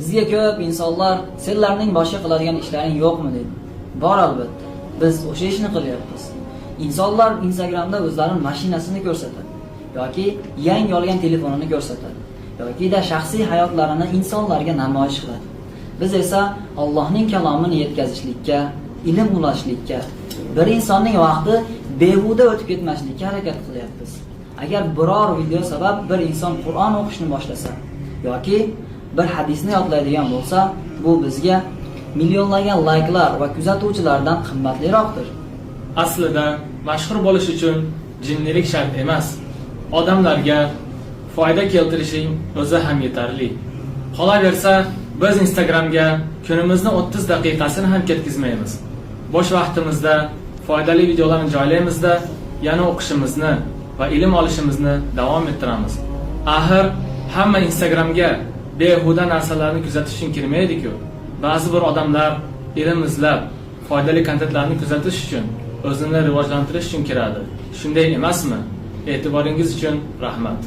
Bizga ko'p insonlar senlarning boshqa qiladigan ishlaring yo'qmi deydi. Bor albatta. Biz o'sha ishni qilyapmiz. Insonlar Instagramda o'zlarining mashinasini ko'rsatadi yoki yangi olgan telefonini ko'rsatadi yoki shaxsiy hayotlarini insonlarga namoyish qiladi. Biz esa Allohning kalomini yetkazishlikka, ilm ulashlikka, bir insonning vaqti behuda o'tib ketmaslikka harakat qilyapmiz. Agar biror video sabab bir inson Qur'on o'qishni boshlasa yoki bir hadisni yodlaydigan bo'lsa, bu bizga millionlagan layklar va kuzatuvchilardan qimmatliroqdir. Aslida mashhur bo'lish uchun jinnilik shart emas. Odamlarga foyda keltirishing o'zi ham yetarli. Qolaversa, biz Instagramga kunimizning 30 daqiqasini ham ketkazmaymiz. Bo'sh vaqtimizda foydali videolarni joylaymizda, yana o'qishimizni va ilm olishimizni davom ettiramiz. Axir hamma Instagramga behuda narsalarni kuzatish uchun kirmaydi-ku. Ba'zi bir odamlar ilm izlab, foydali kontentlarni kuzatish uchun, o'zini rivojlantirish uchun kiradi. Shunday emasmi? E'tiboringiz uchun rahmat.